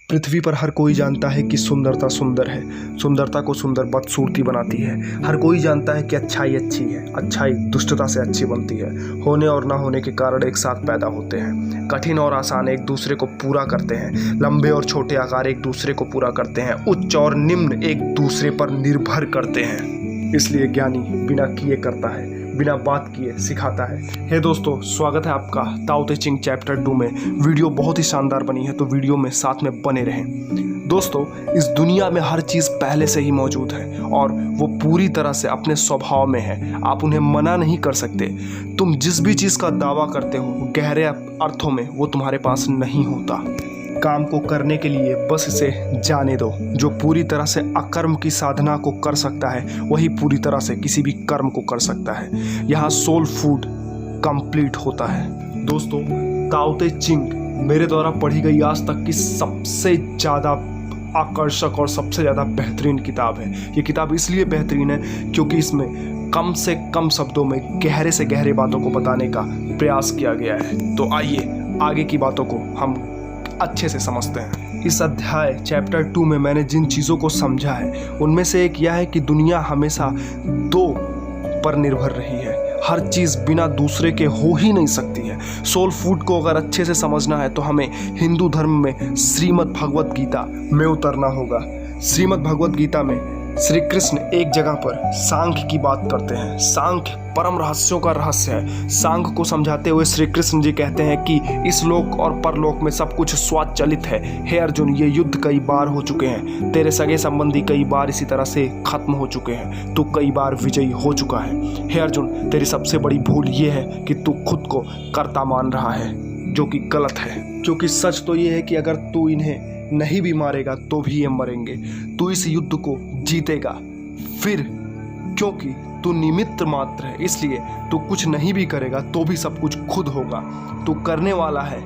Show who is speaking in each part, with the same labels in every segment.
Speaker 1: पृथ्वी पर हर कोई जानता है कि सुंदरता सुंदर है, सुंदरता को सुंदर बदसूरती बनाती है। हर कोई जानता है कि अच्छाई अच्छी है, अच्छाई दुष्टता से अच्छी बनती है। होने और ना होने के कारण एक साथ पैदा होते हैं। कठिन और आसान एक दूसरे को पूरा करते हैं। लंबे और छोटे आकार एक दूसरे को पूरा करते हैं। उच्च और निम्न एक दूसरे पर निर्भर करते हैं। इसलिए ज्ञानी बिना किए करता है, बिना बात किए सिखाता है। हे दोस्तों, स्वागत है आपका ताओ ते चिंग चैप्टर 2 में। वीडियो बहुत ही शानदार बनी है, तो वीडियो में साथ में बने रहें। दोस्तों, इस दुनिया में हर चीज़ पहले से ही मौजूद है और वो पूरी तरह से अपने स्वभाव में है। आप उन्हें मना नहीं कर सकते। तुम जिस भी चीज़ का दावा करते हो, गहरे अर्थों में वो तुम्हारे पास नहीं होता। काम को करने के लिए बस इसे जाने दो। जो पूरी तरह से अकर्म की साधना को कर सकता है, वही पूरी तरह से किसी भी कर्म को कर सकता है। यहाँ सोल फूड कंप्लीट होता है। दोस्तों, ताओ ते चिंग मेरे द्वारा पढ़ी गई आज तक की सबसे ज़्यादा आकर्षक और सबसे ज़्यादा बेहतरीन किताब है। ये किताब इसलिए बेहतरीन है क्योंकि इसमें कम से कम शब्दों में गहरे से गहरे बातों को बताने का प्रयास किया गया है। तो आइए आगे की बातों को हम अच्छे से समझते हैं। इस अध्याय चैप्टर 2 में मैंने जिन चीज़ों को समझा है, उनमें से एक यह है कि दुनिया हमेशा दो पर निर्भर रही है। हर चीज़ बिना दूसरे के हो ही नहीं सकती है। सोल फूड को अगर अच्छे से समझना है तो हमें हिंदू धर्म में श्रीमद् भगवत गीता में उतरना होगा। श्रीमद् भगवत गीता में श्री कृष्ण एक जगह पर सांख्य की बात करते हैं। सांख्य परम रहस्यों का रहस्य है। सांख्य को समझाते हुए श्री कृष्ण जी कहते हैं कि इस लोक और परलोक में सब कुछ स्वचालित है। हे अर्जुन, ये युद्ध कई बार हो चुके हैं। तेरे सगे संबंधी कई बार इसी तरह से खत्म हो चुके हैं। तू कई बार विजयी हो चुका है। हे अर्जुन, तेरी सबसे बड़ी भूल ये है कि तू खुद को कर्ता मान रहा है, जो कि गलत है। क्योंकि सच तो ये है कि अगर तू इन्हें नहीं भी मारेगा तो भी ये मरेंगे। तू इस युद्ध को जीतेगा। फिर क्योंकि तू निमित्त मात्र है, इसलिए तू कुछ नहीं भी करेगा तो भी सब कुछ खुद होगा। तू करने वाला है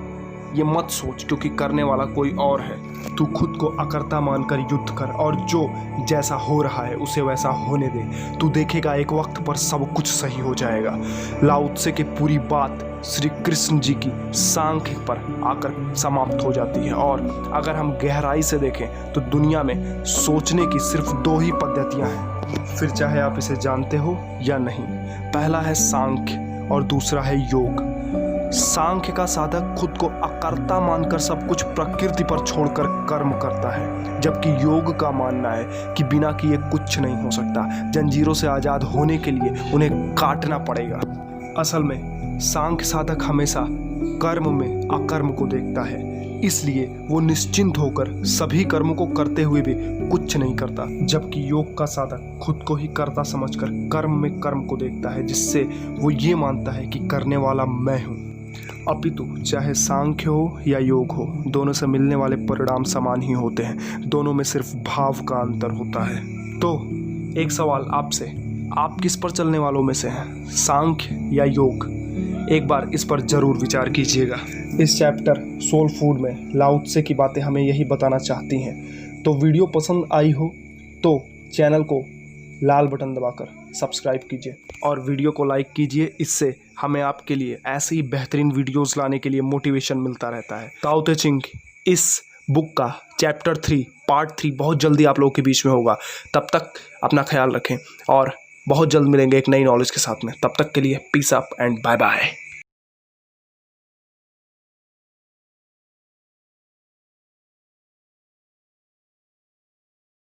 Speaker 1: ये मत सोच, क्योंकि करने वाला कोई और है। तू खुद को अकर्ता मानकर युद्ध कर और जो जैसा हो रहा है उसे वैसा होने दे। तू देखेगा एक वक्त पर सब कुछ सही हो जाएगा। लाओ त्से की पूरी बात श्री कृष्ण जी की सांख्य पर आकर समाप्त हो जाती है। और अगर हम गहराई से देखें तो दुनिया में सोचने की सिर्फ दो ही पद्धतियां हैं, फिर चाहे आप इसे जानते हो या नहीं। पहला है सांख्य और दूसरा है योग। सांख्य का साधक खुद को अकर्ता मानकर सब कुछ प्रकृति पर छोड़कर कर्म करता है, जबकि योग का मानना है कि बिना किए कुछ नहीं हो सकता। जंजीरों से आज़ाद होने के लिए उन्हें काटना पड़ेगा। असल में सांख्य साधक हमेशा कर्म में अकर्म को देखता है, इसलिए वो निश्चिंत होकर सभी कर्मों को करते हुए भी कुछ नहीं करता। जबकि योग का साधक खुद को ही कर्ता समझकर कर्म में कर्म को देखता है, जिससे वो ये मानता है कि करने वाला मैं हूँ। अपितु चाहे सांख्य हो या योग हो, दोनों से मिलने वाले परिणाम समान ही होते हैं। दोनों में सिर्फ भाव का अंतर होता है। तो एक सवाल आपसे, आप किस पर चलने वालों में से हैं, सांख्य या योग? एक बार इस पर जरूर विचार कीजिएगा। इस चैप्टर सोल फूड में लाओ त्से की बातें हमें यही बताना चाहती हैं। तो वीडियो पसंद आई हो तो चैनल को लाल बटन दबाकर सब्सक्राइब कीजिए और वीडियो को लाइक कीजिए। इससे हमें आपके लिए ऐसी ही बेहतरीन वीडियोस लाने के लिए मोटिवेशन मिलता रहता है। ताओ ते चिंग इस बुक का चैप्टर 3 पार्ट 3 बहुत जल्दी आप लोगों के बीच में होगा। तब तक अपना ख्याल रखें और बहुत जल्द मिलेंगे एक नई नॉलेज के साथ में। तब तक के लिए peace up and bye bye.